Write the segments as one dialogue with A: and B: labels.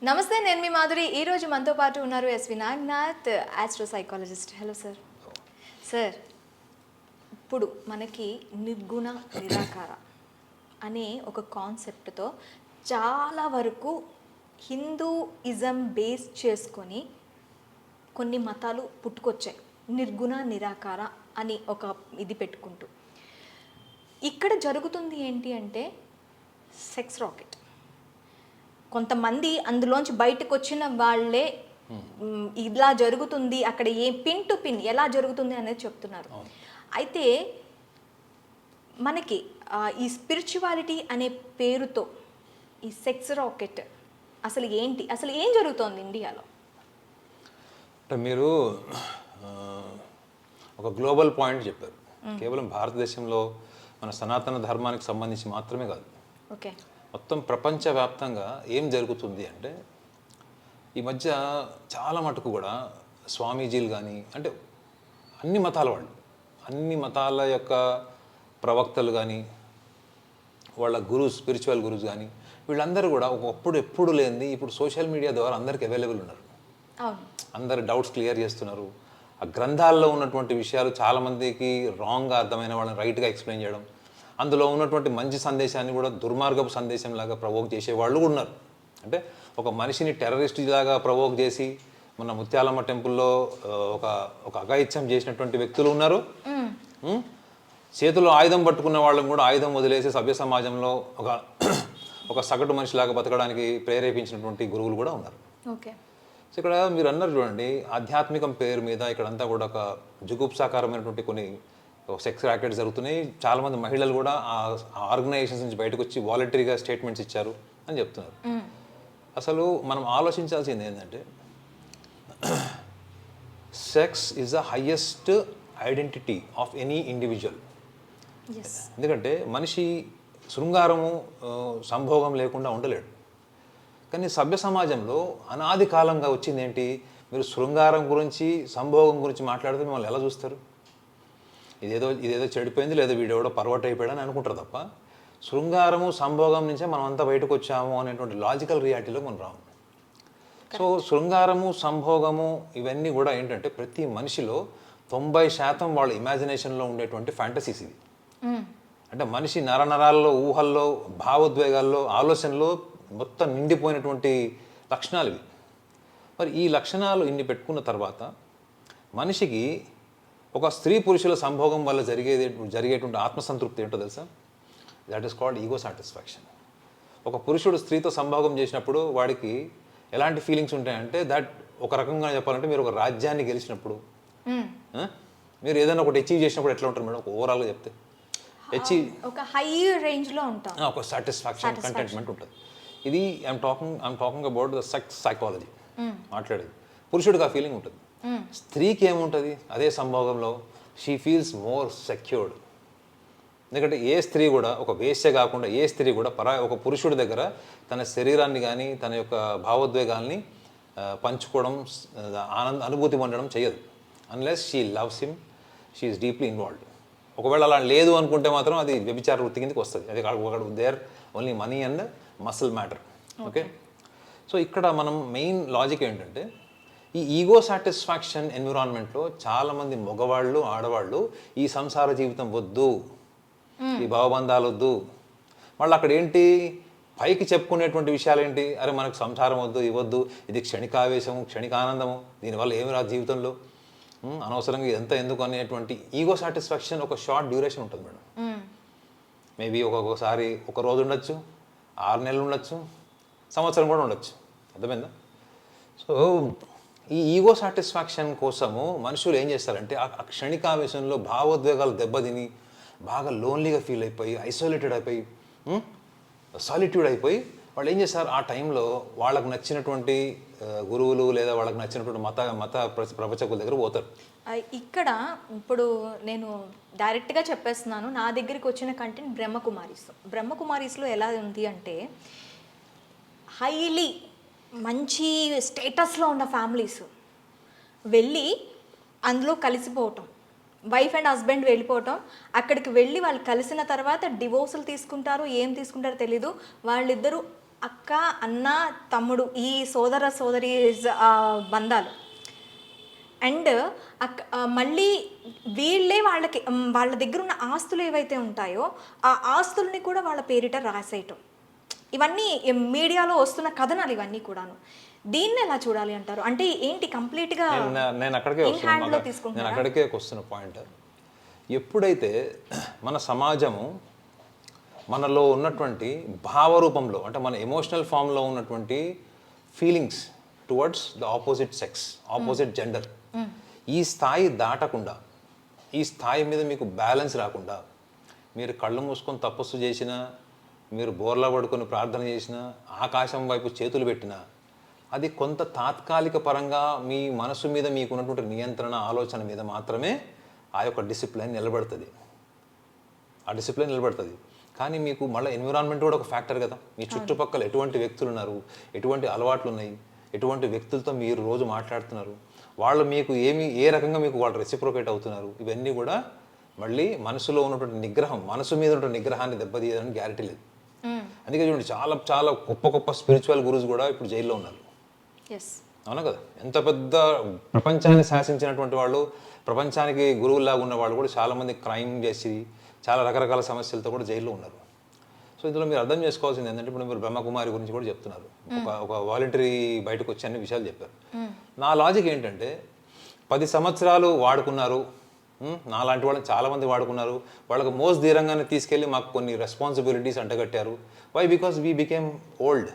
A: నమస్తే, నేను మీ మాధురి. ఈరోజు మనతో పాటు ఉన్నారు SV Naganath, astro psychologist. Hello sir. Sir, ఇప్పుడు మనకి నిర్గుణ నిరాకార అనే ఒక కాన్సెప్ట్తో చాలా వరకు హిందూయిజం బేస్ చేసుకొని కొన్ని మతాలు పుట్టుకొచ్చాయి. నిర్గుణ నిరాకార అని ఒక ఇది పెట్టుకుంటూ ఇక్కడ జరుగుతుంది ఏంటి అంటే సెక్స్ రాకెట్. కొంతమంది అందులోంచి బయటకు వచ్చిన వాళ్ళే ఇలా జరుగుతుంది, అక్కడ ఏ పిన్ టు పిన్ ఎలా జరుగుతుంది అనేది చెప్తున్నారు. అయితే మనకి ఈ స్పిరిచువాలిటీ అనే పేరుతో ఈ సెక్స్ రాకెట్ అసలు ఏంటి, అసలు ఏం జరుగుతోంది ఇండియాలో?
B: అంటే మీరు ఒక గ్లోబల్ పాయింట్ చెప్పారు. కేవలం భారతదేశంలో మన సనాతన ధర్మానికి సంబంధించి మాత్రమే కాదు,
A: ఓకే,
B: మొత్తం ప్రపంచవ్యాప్తంగా ఏం జరుగుతుంది అంటే ఈ మధ్య చాలా మటుకు కూడా స్వామీజీలు కానీ, అంటే అన్ని మతాల వాళ్ళు, అన్ని మతాల యొక్క ప్రవక్తలు కానీ, వాళ్ళ గురుస్, స్పిరిచువల్ గురుస్ కానీ, వీళ్ళందరూ కూడా ఒకప్పుడు ఎప్పుడు లేనిది ఇప్పుడు సోషల్ మీడియా ద్వారా అందరికి అవైలబుల్ ఉన్నారు. అందరు డౌట్స్ క్లియర్ చేస్తున్నారు. ఆ గ్రంథాల్లో ఉన్నటువంటి విషయాలు చాలామందికి రాంగ్గా అర్థమైన వాళ్ళని రైట్గా ఎక్స్ప్లెయిన్ చేయడం, అందులో ఉన్నటువంటి మంచి సందేశాన్ని కూడా దుర్మార్గపు సందేశంలాగా ప్రవోక్ చేసేవాళ్ళు కూడా ఉన్నారు. అంటే ఒక మనిషిని టెర్రరిస్ట్ లాగా ప్రవోక్ చేసి మన ముత్యాలమ్మ టెంపుల్లో ఒక అఘాయిత్యం చేసినటువంటి వ్యక్తులు ఉన్నారు. చేతిలో ఆయుధం పట్టుకున్న వాళ్ళని కూడా ఆయుధం వదిలేసి సభ్య సమాజంలో ఒక సగటు మనిషిలాగా బతకడానికి ప్రేరేపించినటువంటి గురువులు కూడా ఉన్నారు.
A: ఓకే,
B: సో ఇక్కడ మీరు అన్నారు చూడండి, ఆధ్యాత్మికం పేరు మీద ఇక్కడంతా కూడా ఒక జుగుప్సాకారమైనటువంటి కొన్ని సెక్స్ ర్యాకెట్స్ జరుగుతున్నాయి. చాలామంది మహిళలు కూడా ఆ ఆర్గనైజేషన్స్ నుంచి బయటకు వచ్చి వాలంటరీగా స్టేట్మెంట్స్ ఇచ్చారు అని చెప్తున్నారు. అసలు మనం ఆలోచించాల్సింది ఏంటంటే sex is the highest identity of any individual. ఎందుకంటే మనిషి శృంగారము సంభోగం లేకుండా ఉండలేడు. కానీ సభ్య సమాజంలో అనాది కాలంగా వచ్చింది ఏంటి, మీరు శృంగారం గురించి సంభోగం గురించి మాట్లాడితే మిమ్మల్ని ఎలా చూస్తారు? ఇదేదో చెడిపోయింది, లేదా వీడెవడో పర్వట్ అయిపోయాడు అని అనుకుంటారు తప్ప శృంగారము సంభోగం నుంచే మనం అంతా బయటకు వచ్చాము అనేటువంటి లాజికల్ రియాలిటీలో మనం రాము. సో శృంగారము సంభోగము ఇవన్నీ కూడా ఏంటంటే ప్రతి మనిషిలో 90% వాళ్ళ ఇమాజినేషన్లో ఉండేటువంటి ఫ్యాంటసీస్ ఇవి. అంటే మనిషి నరనరాల్లో, ఊహల్లో, భావోద్వేగాల్లో, ఆలోచనలో మొత్తం నిండిపోయినటువంటి లక్షణాలు ఇవి. మరి ఈ లక్షణాలు ఇన్ని పెట్టుకున్న తర్వాత మనిషికి ఒక స్త్రీ పురుషుల సంభోగం వల్ల జరిగేటువంటి ఆత్మసంతృప్తి ఏంటో తెలుసా? That is called ego satisfaction. ఒక పురుషుడు స్త్రీతో సంభోగం చేసినప్పుడు వాడికి ఎలాంటి ఫీలింగ్స్ ఉంటాయంటే, దట్ ఒక రకంగా చెప్పాలంటే మీరు ఒక రాజ్యాన్ని గెలిచినప్పుడు, మీరు ఏదైనా ఒకటి అచీవ్ చేసినప్పుడు ఎట్లా ఉంటారు మేడం? ఓవరాల్గా చెప్తే
A: ఒక హై రేంజ్లో ఉంటాం,
B: ఒక సాటిస్ఫాక్షన్, కంటెంట్మెంట్ ఉంటుంది. ఇది I'm talking about the sex psychology మాట్లాడేది. పురుషుడికి ఆ ఫీలింగ్ ఉంటుంది. స్త్రీకి ఏముంటుంది అదే సంభోగంలో? She feels more secured. ఎందుకంటే ఏ స్త్రీ కూడా, ఒక వేశ్య కాకుండా ఏ స్త్రీ కూడా ఒక పురుషుడి దగ్గర తన శరీరాన్ని కానీ తన యొక్క భావోద్వేగాల్ని పంచుకోవడం, అనుభూతి పొందడం చేయదు. Unless she loves him, she is deeply involved. ఒకవేళ అలా లేదు అనుకుంటే మాత్రం అది వ్యభిచార వృత్తి కిందకి వస్తుంది. అది ఒకటి there only money and muscle matter. Okay, so ఇక్కడ మనం మెయిన్ లాజిక్ ఏంటంటే ఈ ఈగో సాటిస్ఫాక్షన్ ఎన్విరాన్మెంట్లో చాలామంది మగవాళ్ళు, ఆడవాళ్ళు ఈ సంసార జీవితం వద్దు, ఈ భావబంధాలు వద్దు. మళ్ళీ అక్కడ ఏంటి పైకి చెప్పుకునేటువంటి విషయాలు ఏంటి? అరే మనకు సంసారం వద్దు, ఇవ్వద్దు, ఇది క్షణికావేశము, క్షణికానందము, దీనివల్ల ఏమి రాదు జీవితంలో, అనవసరంగా ఇదంతా ఎందుకు అనేటువంటి ఈగో సాటిస్ఫాక్షన్ ఒక షార్ట్ డ్యూరేషన్ ఉంటుంది మేడం. మేబీ ఒక్కొక్కసారి ఒక రోజు ఉండొచ్చు, 6 నెలలు ఉండొచ్చు, సంవత్సరం కూడా ఉండొచ్చు. అర్థమైందా? సో ఈ ఈగో సాటిస్ఫాక్షన్ కోసము మనుషులు ఏం చేస్తారంటే ఆ క్షణికావేశంలో భావోద్వేగాలు దెబ్బతిని బాగా లోన్లీగా ఫీల్ అయిపోయి, ఐసోలేటెడ్ అయిపోయి, సాలిట్యూడ్ అయిపోయి వాళ్ళు ఏం చేస్తారు, ఆ టైంలో వాళ్ళకు నచ్చినటువంటి గురువులు లేదా వాళ్ళకి నచ్చినటువంటి మత ప్రవచకుల దగ్గర పోతారు.
A: ఇక్కడ ఇప్పుడు నేను డైరెక్ట్గా చెప్పేస్తున్నాను, నా దగ్గరికి వచ్చిన కంటెంట్ బ్రహ్మకుమారీస్లో ఎలా ఉంది అంటే హైలీ మంచి స్టేటస్లో ఉన్న ఫ్యామిలీస్ వెళ్ళి అందులో కలిసిపోవటం, వైఫ్ అండ్ హస్బెండ్ వెళ్ళిపోవటం, అక్కడికి వెళ్ళి వాళ్ళు కలిసిన తర్వాత డివోర్సులు తీసుకుంటారు, ఏం తీసుకుంటారో తెలీదు, వాళ్ళిద్దరూ అక్క అన్న తమ్ముడు ఈ సోదర సోదరి బంధాలు అండ్ మళ్ళీ వీళ్ళే వాళ్ళకి వాళ్ళ దగ్గర ఉన్న ఆస్తులు ఏవైతే ఉంటాయో ఆ ఆస్తుల్ని కూడా వాళ్ళ పేరిట రాసేయటం, ఇవన్నీ మీడియాలో వస్తున్న కథనాలు ఇవన్నీ కూడాను. దీన్ని ఎలా చూడాలి అంటారు? అంటే ఏంటి కంప్లీట్గా
B: నేను అక్కడికే వస్తున్న పాయింట్, ఎప్పుడైతే మన సమాజము మనలో ఉన్నటువంటి భావరూపంలో అంటే మన ఎమోషనల్ ఫామ్లో ఉన్నటువంటి feelings towards the opposite sex, opposite gender, ఈ స్థాయి దాటకుండా, ఈ స్థాయి మీద మీకు బ్యాలెన్స్ రాకుండా, మీరు కళ్ళు మూసుకొని తపస్సు చేసినా, మీరు బోర్లా పడుకొని ప్రార్థన చేసినా, ఆకాశం వైపు చేతులు పెట్టినా, అది కొంత తాత్కాలిక పరంగా మీ మనసు మీద మీకు ఉన్నటువంటి నియంత్రణ ఆలోచన మీద మాత్రమే ఆ యొక్క డిసిప్లిన్ నిలబడుతుంది, ఆ డిసిప్లిన్ నిలబడుతుంది. కానీ మీకు మళ్ళీ ఎన్విరాన్మెంట్ కూడా ఒక ఫ్యాక్టర్ కదా. మీ చుట్టుపక్కల ఎటువంటి వ్యక్తులు ఉన్నారు, ఎటువంటి అలవాట్లు ఉన్నాయి, ఎటువంటి వ్యక్తులతో మీరు రోజు మాట్లాడుతున్నారు, వాళ్ళు మీకు ఏ రకంగా మీకు వాళ్ళు రెసిప్రోకేట్ అవుతున్నారు, ఇవన్నీ కూడా మళ్ళీ మనసులో ఉన్నటువంటి నిగ్రహం, మనసు మీద ఉన్నటువంటి నిగ్రహాన్ని దెబ్బతీయడానికి గ్యారెంటీ లేదు. అందుకే చూడండి, చాలా చాలా గొప్ప గొప్ప స్పిరిచువల్ గురువుస్ కూడా ఇప్పుడు జైల్లో ఉన్నారు. అవునా కదా? ఎంత పెద్ద ప్రపంచాన్ని శాసించినటువంటి వాళ్ళు, ప్రపంచానికి గురువులాగా ఉన్న వాళ్ళు కూడా చాలామంది క్రైమ్ చేసి చాలా రకరకాల సమస్యలతో కూడా జైల్లో ఉన్నారు. సో ఇందులో మీరు అర్థం చేసుకోవాల్సింది ఏంటంటే, ఇప్పుడు మీరు బ్రహ్మకుమారి గురించి కూడా చెప్తున్నారు, ఒక వాలంటరీ బయటకు వచ్చి అన్ని విషయాలు చెప్పారు. నా లాజిక్ ఏంటంటే, 10 సంవత్సరాలు వాడుకున్నారు, నాలాంటి వాళ్ళని చాలామంది వాడుకున్నారు, వాళ్ళకి మోస్ట్ ధీరంగానే తీసుకెళ్ళి మాకు కొన్ని రెస్పాన్సిబిలిటీస్ అంటగట్టారు. Why? Because we became old,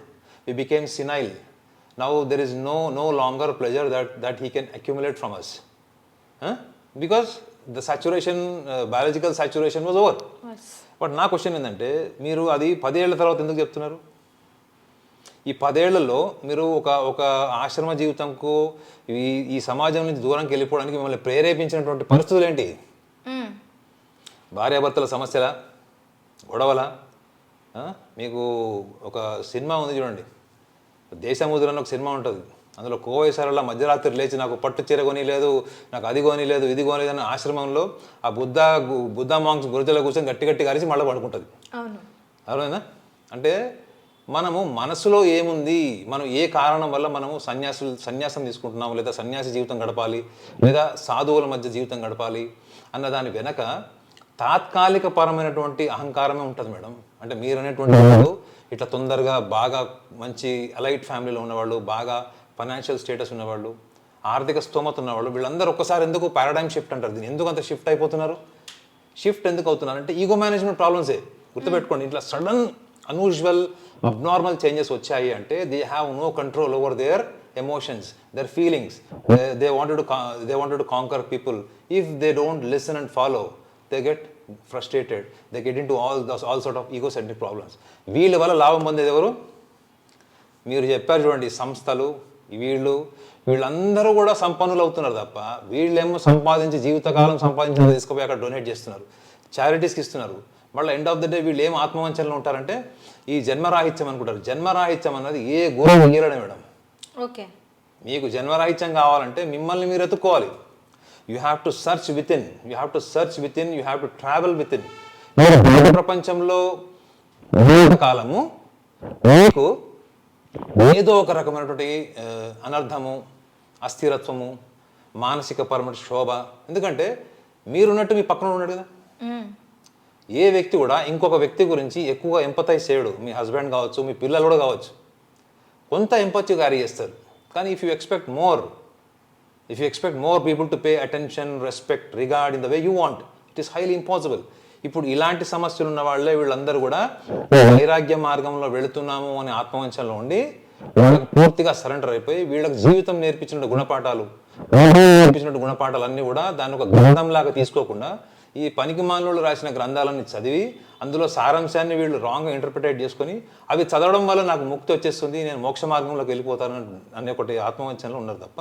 B: we became senile. Now there is no longer pleasure that he can accumulate from us, because the saturation, biological saturation was over. But నా క్వశ్చన్ ఏంటంటే, మీరు అది 10 ఏళ్ల తర్వాత ఎందుకు చెప్తున్నారు? ఈ 10 ఏళ్లలో మీరు ఒక ఆశ్రమ జీవితంకు ఈ సమాజం నుంచి దూరంకి వెళ్ళిపోవడానికి మిమ్మల్ని ప్రేరేపించినటువంటి పరిస్థితులు ఏంటి? భార్యాభర్తల సమస్యల, గొడవల? మీకు ఒక సినిమా ఉంది చూడండి, దేశముద్రని ఒక సినిమా ఉంటుంది, అందులో కోవేశ్వరలా మధ్యరాత్రి లేచి నాకు పట్టు చీర కొని లేదు, నాకు అది కొని లేదు, ఇది కొని లేదని ఆశ్రమంలో ఆ బుద్ధ మాంగ్స్ గురుజలో కూర్చొని గట్టి గట్టిగా అరిచి మళ్ళీ పడుకుంటుంది. అవునా? అంటే మనము మనసులో ఏముంది, మనం ఏ కారణం వల్ల మనము సన్యాసం తీసుకుంటున్నాము, లేదా సన్యాసి జీవితం గడపాలి, లేదా సాధువుల మధ్య జీవితం గడపాలి అన్న దాని వెనక తాత్కాలిక పరమైనటువంటి అహంకారమే ఉంటుంది మేడం. అంటే మీరు అనేటువంటి వాళ్ళు ఇట్లా తొందరగా బాగా మంచి అలైట్ ఫ్యామిలీలో ఉన్నవాళ్ళు, బాగా ఫైనాన్షియల్ స్టేటస్ ఉన్నవాళ్ళు, ఆర్థిక స్తోమత ఉన్నవాళ్ళు, వీళ్ళందరూ ఒక్కసారి ఎందుకు పారాడైమ్ షిఫ్ట్ అంటారు దీన్ని, ఎందుకు అంత షిఫ్ట్ అయిపోతున్నారు? షిఫ్ట్ ఎందుకు అవుతున్నారు అంటే ఈగో మేనేజ్మెంట్ ప్రాబ్లమ్సే. గుర్తుపెట్టుకోండి, ఇట్లా సడన్ అన్యూజువల్ అబ్నార్మల్ చేంజెస్ వచ్చాయి అంటే they have no control over their emotions, their feelings. They wanted to conquer people. If they don't listen and follow, they get frustrated, they get into all sort of egocentric problems. వీళ్ళ వల్ల లాభం పొందేది ఎవరు? మీరు చెప్పారు చూడండి, సంస్థలు, వీళ్ళందరూ కూడా సంపన్నులు అవుతున్నారు తప్ప, వీళ్ళేమో సంపాదించి జీవితకాలం సంపాదించిన తీసుకుపోయి అక్కడ డొనేట్ చేస్తున్నారు, చారిటీస్కి ఇస్తున్నారు. మళ్ళీ ఎండ్ ఆఫ్ ద డే వీళ్ళు ఏం ఆత్మవంచనలో ఉంటారంటే ఈ జన్మరాహిత్యం అనుకుంటారు. జన్మరాహిత్యం అన్నది ఏ గురువు గీయడం మేడం. ఓకే, మీకు జన్మరాహిత్యం కావాలంటే మిమ్మల్ని మీరు ఎత్తుకోవాలి. You have to search within, you have to travel within. ప్రపంచంలో కాలము మీకు ఏదో ఒక రకమైనటువంటి అనర్థము, అస్థిరత్వము, మానసిక పరమైన శోభ. ఎందుకంటే మీరున్నట్టు మీ పక్కన ఉన్నాడు కదా. ఏ వ్యక్తి కూడా ఇంకొక వ్యక్తి గురించి ఎక్కువగా ఎంపథైజ్ చేయడు. మీ హస్బెండ్ కావచ్చు, మీ పిల్లలు కూడా కావచ్చు, కొంత ఎంపథీ క్యారీ చేస్తారు. కానీ if you expect more people to pay attention, respect, regard in the way you want, it is highly impossible. ఇప్పుడు ఇలాంటి సమస్యలు ఉన్న వాళ్ళే వీళ్ళందరూ కూడా వైరాగ్య మార్గంలో వెళుతున్నాము అనే ఆత్మవంచనలో ఉండి వాళ్ళకి పూర్తిగా సరెండర్ అయిపోయి వీళ్ళకి జీవితం నేర్పించిన గుణపాఠాలు అన్నీ కూడా దాన్ని ఒక గ్రంథంలాగా తీసుకోకుండా ఈ పనికి మానవులు రాసిన గ్రంథాలన్నీ చదివి అందులో సారాంశాన్ని వీళ్ళు రాంగ్గా ఇంటర్ప్రిటేట్ చేసుకొని అవి చదవడం వల్ల నాకు ముక్తి వచ్చేస్తుంది, నేను మోక్ష మార్గంలోకి వెళ్ళిపోతాను అనే ఒకటి ఆత్మవంచనలో ఉన్నారు తప్ప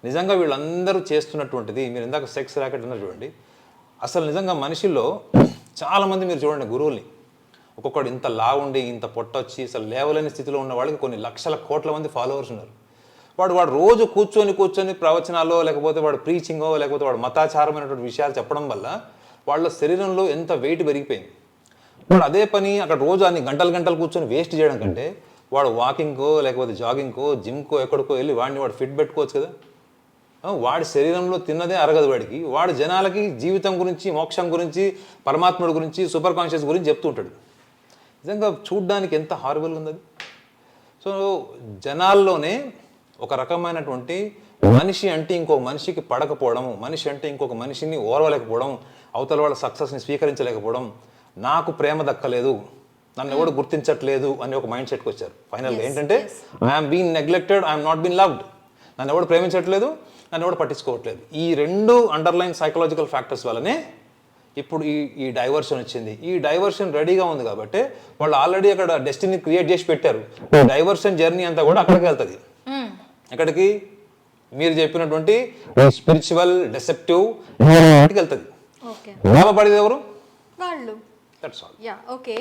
B: నిజంగా వీళ్ళందరూ చేస్తున్నటువంటిది. మీరు ఇందాక సెక్స్ ర్యాకెట్ అన్నారు చూడండి, అసలు నిజంగా మనిషిలో చాలామంది మీరు చూడండి గురువుల్ని, ఒక్కొక్కడు ఇంత లావుండి ఇంత పొట్టొచ్చి అసలు లేవలేని స్థితిలో ఉన్న వాళ్ళకి కొన్ని లక్షల కోట్ల మంది ఫాలోవర్స్ ఉన్నారు. వాడు రోజు కూర్చొని ప్రవచనాల్లో, లేకపోతే వాడు ప్రీచింగో, లేకపోతే వాడు మతాచారమైనటువంటి విషయాలు చెప్పడం వల్ల వాళ్ళ శరీరంలో ఎంత వెయిట్ పెరిగిపోయింది. వాడు అదే పని అక్కడ రోజు అన్ని గంటలు కూర్చొని వేస్ట్ చేయడం కంటే వాడు వాకింగ్కో లేకపోతే జాగింగ్కో జిమ్కో ఎక్కడికో వెళ్ళి వాడు ఫిట్ పెట్టుకోవచ్చు కదా. వాడి శరీరంలో తిన్నదే అరగదు వాడికి. వాడు జనాలకి జీవితం గురించి, మోక్షం గురించి, పరమాత్ముడి గురించి, సూపర్ కాన్షియస్ గురించి చెప్తూ ఉంటాడు. నిజంగా చూడ్డానికి ఎంత హారబుల్గా ఉంది అది. సో జనాల్లోనే ఒక రకమైనటువంటి మనిషి అంటే ఇంకొక మనిషికి పడకపోవడం, మనిషి అంటే ఇంకొక మనిషిని ఓర్వలేకపోవడం, అవతల వాళ్ళ సక్సెస్ని స్వీకరించలేకపోవడం, నాకు ప్రేమ దక్కలేదు, నన్ను ఎవడు గుర్తించట్లేదు అనే ఒక మైండ్ సెట్కి వచ్చారు. ఫైనల్గా ఏంటంటే I'm been neglected, I'm not been loved. నన్ను ఎవడు ప్రేమించట్లేదు, నన్ను ఎవడు పట్టించుకోవట్లేదు. ఈ 2 అండర్లైన్ సైకలాజికల్ ఫ్యాక్టర్స్ వల్లనే ఇప్పుడు ఈ డైవర్షన్ వచ్చింది. ఈ డైవర్షన్ రెడీగా ఉంది కాబట్టి వాళ్ళు ఆల్రెడీ అక్కడ డెస్టినీ క్రియేట్ చేసి పెట్టారు. డైవర్షన్ జర్నీ అంతా కూడా అక్కడికి వెళ్తుంది. ఎక్కడికి? మీరు చెప్పినటువంటి స్పిరిచువల్ డెసెప్టివ్ వెళ్తుంది. లాభపడేది ఎవరు?
A: వాళ్ళు.
B: That's all.
A: Yeah, okay.